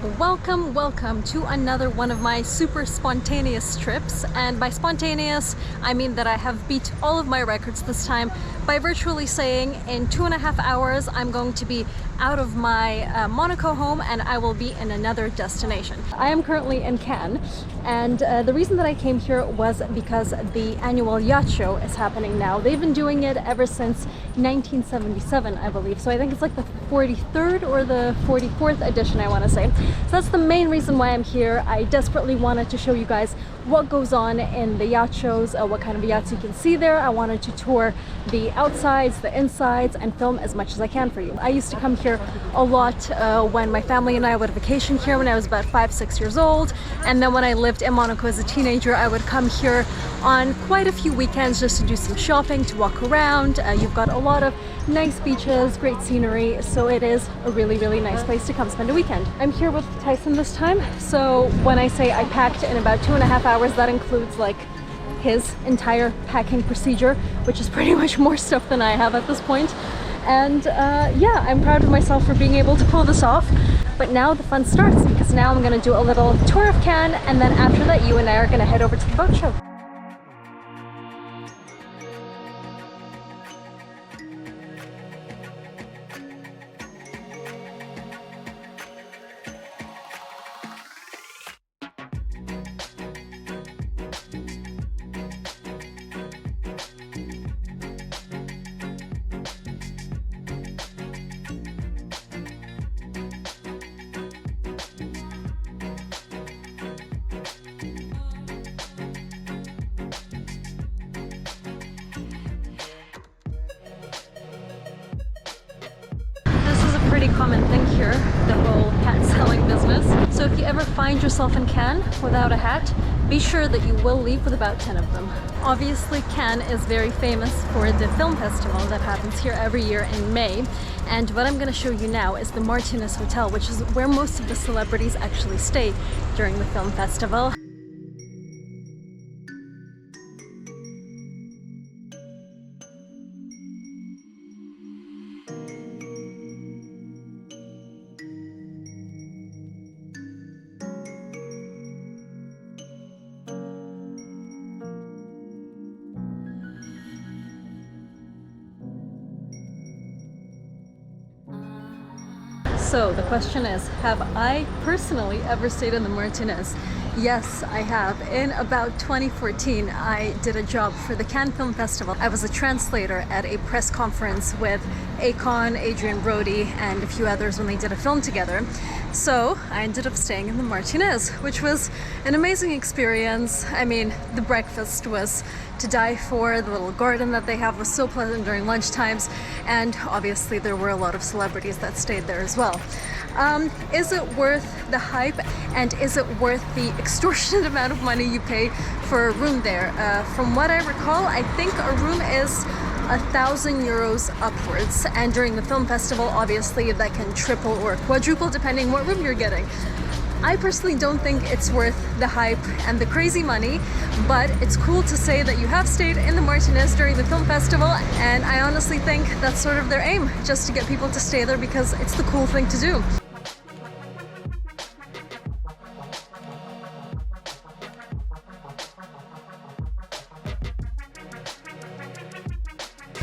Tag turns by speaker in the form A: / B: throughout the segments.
A: Welcome to another one of my super spontaneous trips, and by spontaneous I mean that I have beat all of my records this time by virtually saying in 2.5 hours I'm going to be out of my Monaco home and I will be in another destination. I am currently in Cannes, and the reason that I came here was because the annual yacht show is happening now. They've been doing it ever since 1977, I believe, so I think it's like the 43rd or the 44th edition, I want to say. So that's the main reason why I'm here. I desperately wanted to show you guys what goes on in the yacht shows, what kind of yachts you can see there. I wanted to tour the outsides, the insides, and film as much as I can for you. I used to come here a lot when my family and I would vacation here when I was about 5-6 years old, and then when I lived in Monaco as a teenager I would come here on quite a few weekends just to do some shopping, to walk around. You've got a lot of nice beaches, great scenery, so it is a really nice place to come spend a weekend. I'm here with Tyson this time, so when I say I packed in about 2.5 hours, that includes like his entire packing procedure, which is pretty much more stuff than I have at this point. And yeah, I'm proud of myself for being able to pull this off. But now the fun starts, because now I'm gonna do a little tour of Cannes, and then after that you and I are gonna head over to the boat show. Pretty common thing here, the whole hat selling business. So if you ever find yourself in Cannes without a hat, be sure that you will leave with about 10 of them. Obviously, Cannes is very famous for the film festival that happens here every year in May. And what I'm going to show you now is the Martinez Hotel, which is where most of the celebrities actually stay during the film festival. So the question is, have I personally ever stayed in the Martinez? Yes, I have. In about 2014, I did a job for the Cannes Film Festival. I was a translator at a press conference with Akon, Adrian Brody, and a few others when they did a film together. So I ended up staying in the Martinez, which was an amazing experience. I mean, the breakfast was to die for. The little garden that they have was so pleasant during lunchtimes, and obviously there were a lot of celebrities that stayed there as well. Is it worth the hype, and is it worth the extortionate amount of money you pay for a room there? From what I recall, I think a room is 1,000 euros upwards, and during the film festival obviously that can triple or quadruple depending what room you're getting. I personally don't think it's worth the hype and the crazy money, but it's cool to say that you have stayed in the Martinez during the film festival, and I honestly think that's sort of their aim, just to get people to stay there because it's the cool thing to do.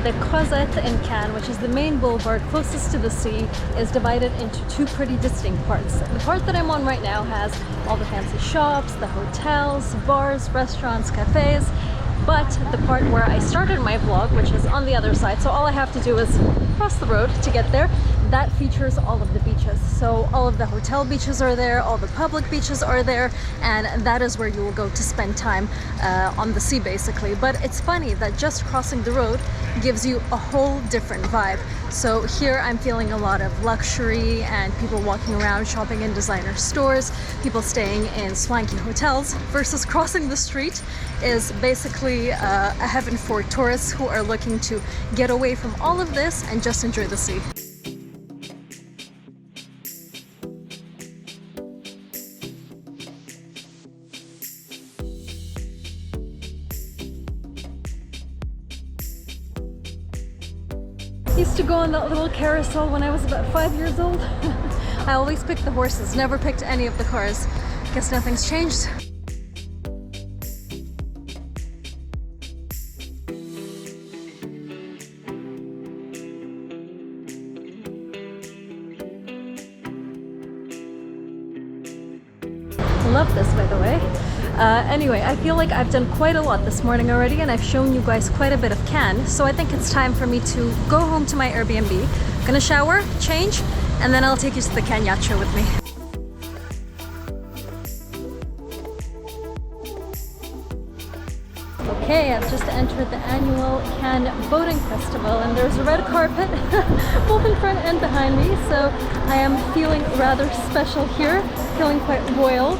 A: The Croisette in Cannes, which is the main boulevard closest to the sea, is divided into two pretty distinct parts. The part that I'm on right now has all the fancy shops, the hotels, bars, restaurants, cafes, but the part where I started my vlog, which is on the other side, so all I have to do is cross the road to get there, that features all of the beaches. So all of the hotel beaches are there, all the public beaches are there, and that is where you will go to spend time on the sea basically. But it's funny that just crossing the road gives you a whole different vibe. So here I'm feeling a lot of luxury and people walking around shopping in designer stores, people staying in swanky hotels, versus crossing the street is basically a heaven for tourists who are looking to get away from all of this and just enjoy the sea. I used to go on that little carousel when I was about 5 years old. I always pick the horses, never picked any of the cars. Guess nothing's changed. Love this, by the way. Anyway, I feel like I've done quite a lot this morning already, and I've shown you guys quite a bit of Cannes, so I think it's time for me to go home to my Airbnb. I'm gonna shower, change, and then I'll take you to the Cannes Yacht Show with me. Okay, I've just entered the annual Cannes Boating Festival, and there's a red carpet both in front and behind me, so I am feeling rather special here, feeling quite royal.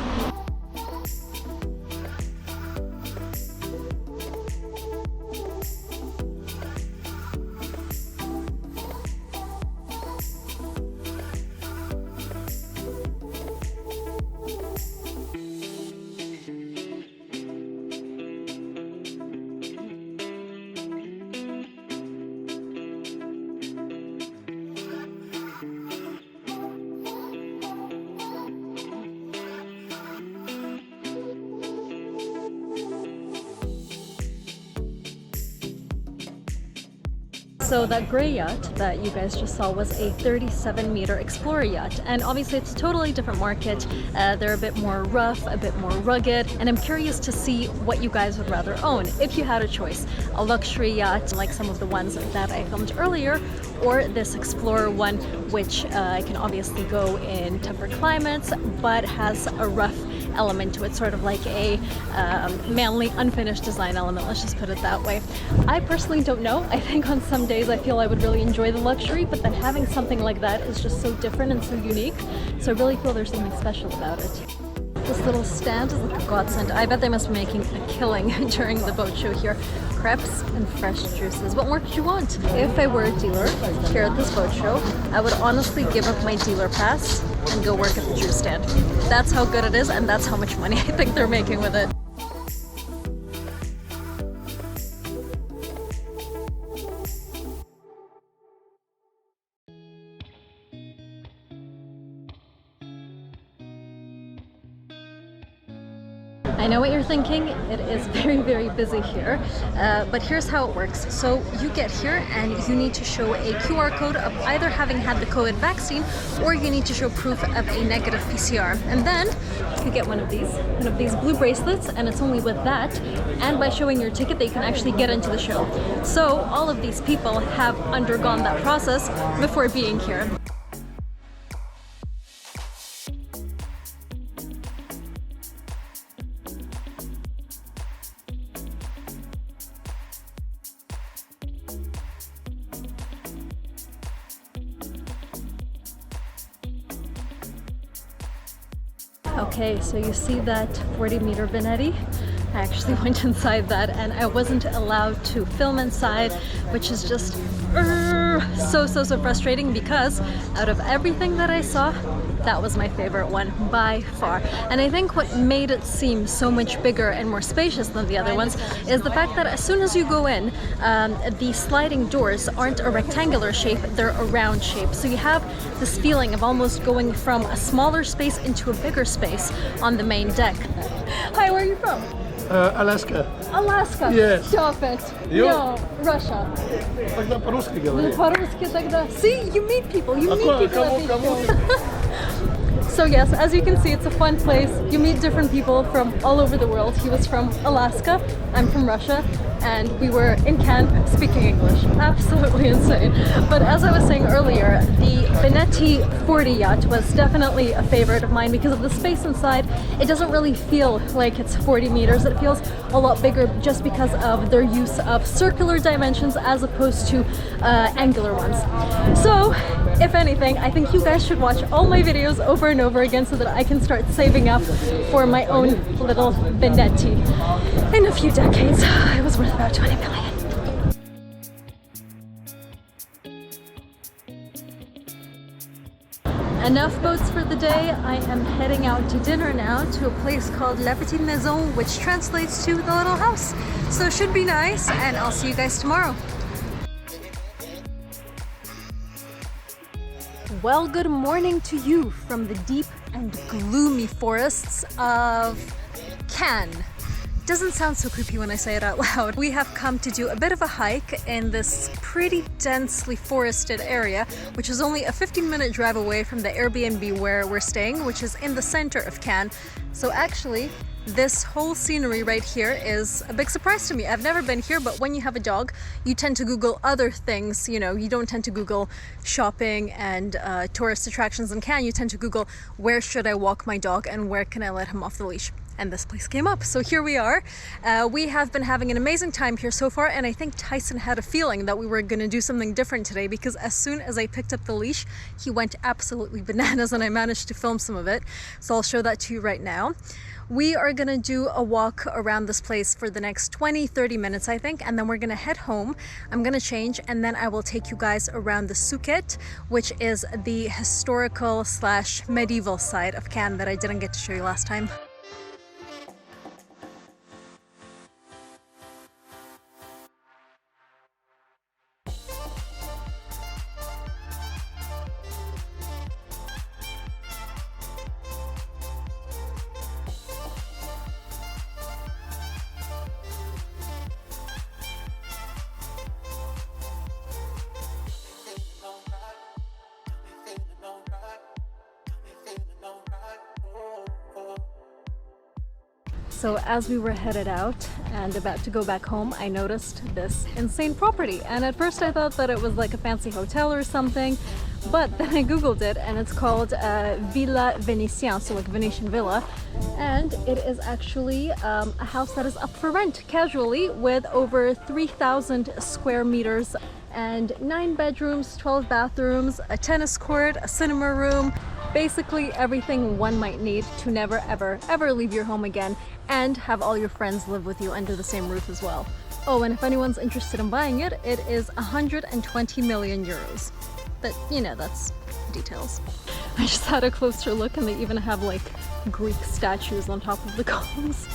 A: So that gray yacht that you guys just saw was a 37-meter Explorer yacht, and obviously it's a totally different market. They're a bit more rough, a bit more rugged, and I'm curious to see what you guys would rather own if you had a choice. A luxury yacht like some of the ones that I filmed earlier, or this Explorer one, which can obviously go in temperate climates but has a rough element to it, sort of like a manly unfinished design element, let's just put it that way. I personally don't know. I think on some days I feel I would really enjoy the luxury, but then having something like that is just so different and so unique, so I really feel there's something special about it. This little stand is like a godsend. I bet they must be making a killing during the boat show here. Crepes and fresh juices. What more could you want? If I were a dealer here at this boat show, I would honestly give up my dealer pass and go work at the juice stand. That's how good it is, and that's how much money I think they're making with it. I know what you're thinking, it is very busy here, but here's how it works. So you get here and you need to show a QR code of either having had the COVID vaccine, or you need to show proof of a negative PCR. And then you get one of these blue bracelets, and it's only with that and by showing your ticket that you can actually get into the show. So all of these people have undergone that process before being here. Okay, so you see that 40-meter Venetti? I actually went inside that and I wasn't allowed to film inside, which is just so frustrating, because out of everything that I saw, that was my favorite one by far. And I think what made it seem so much bigger and more spacious than the other ones is the fact that as soon as you go in, the sliding doors aren't a rectangular shape, they're a round shape. So you have this feeling of almost going from a smaller space into a bigger space on the main deck. Hi, where are you from?
B: Alaska.
A: Alaska?
B: Yes.
A: Stop it.
B: You?
A: No, Russia.
B: Тогда по-русски говори.
A: По-русски тогда. See, you meet people. You meet people at these
B: Кому?
A: shows. So yes, as you can see, it's a fun place. You meet different people from all over the world. He was from Alaska, I'm from Russia, and we were in Cannes speaking English. Absolutely insane. But as I was saying earlier, the Venetti 40 yacht was definitely a favorite of mine because of the space inside. It doesn't really feel like it's 40 meters. It feels a lot bigger just because of their use of circular dimensions as opposed to angular ones. So, if anything, I think you guys should watch all my videos over and over again so that I can start saving up for my own little Venetti. In a few decades, it was worth about 20 million. Enough boats for the day. I am heading out to dinner now to a place called La Petite Maison, which translates to the little house. So it should be nice, and I'll see you guys tomorrow. Well, good morning to you from the deep and gloomy forests of Cannes. Doesn't sound so creepy when I say it out loud. We have come to do a bit of a hike in this pretty densely forested area, which is only a 15-minute drive away from the Airbnb where we're staying, which is in the center of Cannes. So actually, this whole scenery right here is a big surprise to me. I've never been here, but when you have a dog, you tend to Google other things. You know, you don't tend to Google shopping and tourist attractions in Cannes. You tend to Google where should I walk my dog and where can I let him off the leash. And this place came up. So here we are. We have been having an amazing time here so far, and I think Tyson had a feeling that we were going to do something different today, because as soon as I picked up the leash, he went absolutely bananas and I managed to film some of it. So I'll show that to you right now. We are gonna do a walk around this place for the next 20-30 minutes, I think, and then we're gonna head home. I'm gonna change, and then I will take you guys around the Suquet, which is the historical / medieval side of Cannes that I didn't get to show you last time. So as we were headed out and about to go back home, I noticed this insane property. And at first I thought that it was like a fancy hotel or something, but then I googled it and it's called Palais Venitien, so like Venetian villa. And it is actually a house that is up for rent casually, with over 3,000 square meters and 9 bedrooms, 12 bathrooms, a tennis court, a cinema room, basically everything one might need to never ever leave your home again, and have all your friends live with you under the same roof as well. Oh, and if anyone's interested in buying it, it is 120 million euros. But you know, that's details. I just had a closer look and they even have like Greek statues on top of the columns.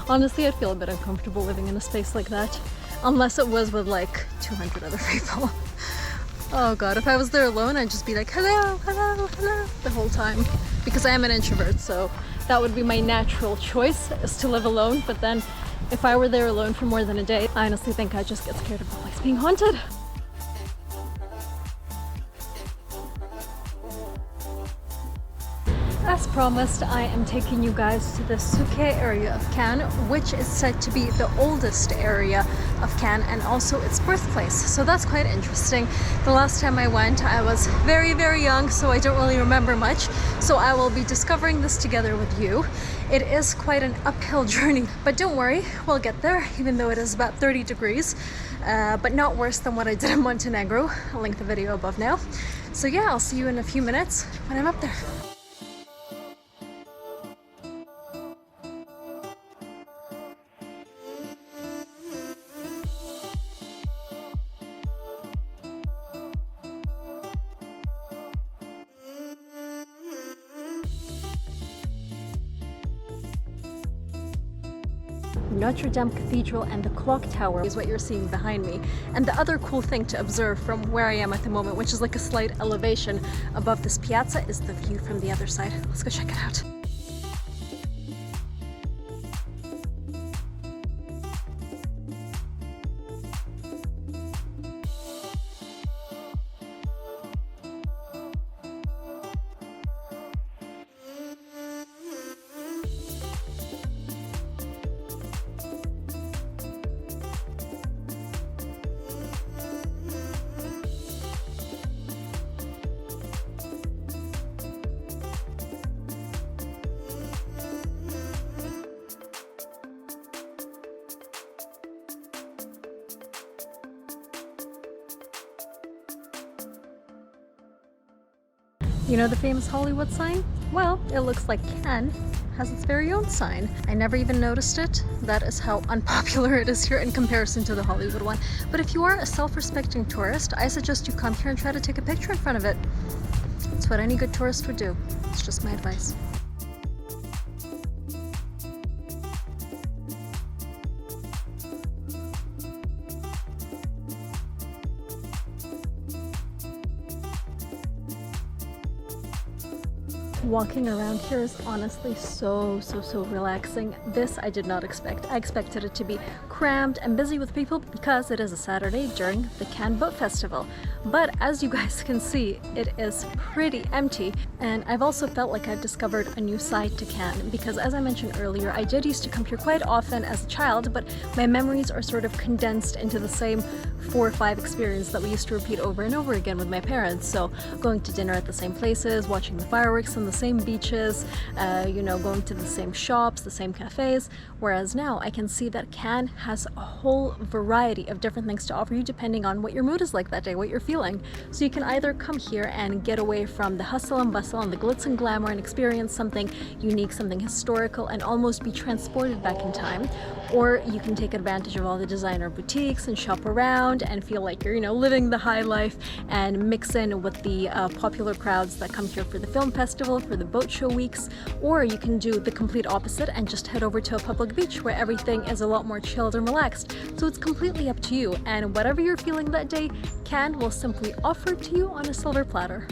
A: Honestly, I'd feel a bit uncomfortable living in a space like that, unless it was with like 200 other people. Oh god, if I was there alone, I'd just be like, hello, hello, hello, the whole time. Because I am an introvert, so that would be my natural choice, is to live alone. But then, if I were there alone for more than a day, I honestly think I'd just get scared of the place being haunted. As promised, I am taking you guys to the Suquet area of Cannes, which is said to be the oldest area of Cannes and also its birthplace. So that's quite interesting. The last time I went, I was very young, so I don't really remember much. So I will be discovering this together with you. It is quite an uphill journey, but don't worry, we'll get there, even though it is about 30 degrees, but not worse than what I did in Montenegro. I'll link the video above now. So yeah, I'll see you in a few minutes when I'm up there. Notre Dame Cathedral and the clock tower is what you're seeing behind me. And the other cool thing to observe from where I am at the moment, which is like a slight elevation above this piazza, is the view from the other side. Let's go check it out. You know the famous Hollywood sign? Well, it looks like Cannes has its very own sign. I never even noticed it. That is how unpopular it is here in comparison to the Hollywood one. But if you are a self-respecting tourist, I suggest you come here and try to take a picture in front of it. It's what any good tourist would do. It's just my advice. Walking around here is honestly so relaxing. This I did not expect. I expected it to be crammed and busy with people because it is a Saturday during the Cannes Boat Festival. But as you guys can see, it is pretty empty, and I've also felt like I've discovered a new side to Cannes because, as I mentioned earlier, I did used to come here quite often as a child, but my memories are sort of condensed into the same 4 or 5 experiences that we used to repeat over and over again with my parents. So going to dinner at the same places, watching the fireworks on the same beaches, you know, going to the same shops, the same cafes. Whereas now I can see that Cannes has a whole variety of different things to offer you depending on what your mood is like that day, what you're feeling. So you can either come here and get away from the hustle and bustle and the glitz and glamour and experience something unique, something historical, and almost be transported back in time. Or you can take advantage of all the designer boutiques and shop around and feel like you're, you know, living the high life and mix in with the popular crowds that come here for the film festival, for the boat show weeks. Or you can do the complete opposite and just head over to a public beach where everything is a lot more chilled and relaxed. So it's completely up to you, and whatever you're feeling that day, Cannes will simply offer it to you on a silver platter.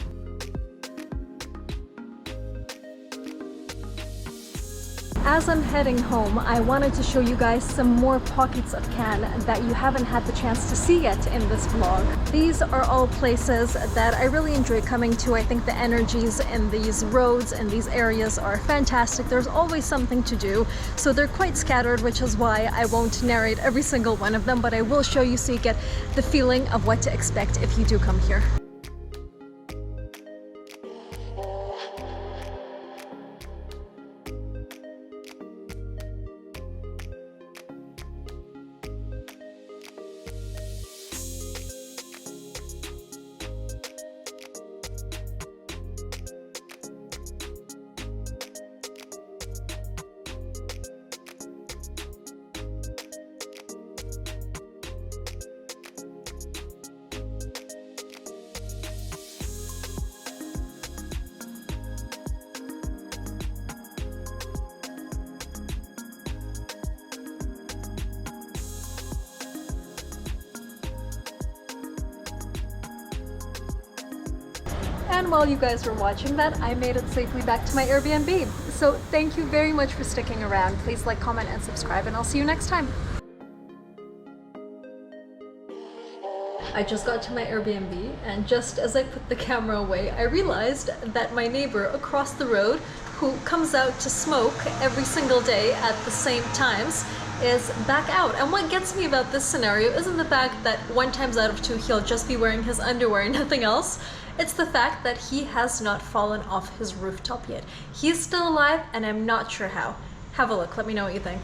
A: As I'm heading home, I wanted to show you guys some more pockets of Cannes that you haven't had the chance to see yet in this vlog. These are all places that I really enjoy coming to. I think the energies in these roads and these areas are fantastic. There's always something to do, so they're quite scattered, which is why I won't narrate every single one of them, but I will show you so you get the feeling of what to expect if you do come here. And while you guys were watching that, I made it safely back to my Airbnb. So thank you very much for sticking around. Please like, comment, and subscribe, and I'll see you next time. I just got to my Airbnb, and just as I put the camera away, I realized that my neighbor across the road, who comes out to smoke every single day at the same times, is back out. And what gets me about this scenario isn't the fact that 1 times out of 2 he'll just be wearing his underwear and nothing else. It's the fact that he has not fallen off his rooftop yet. He's still alive, and I'm not sure how. Have a look, let me know what you think.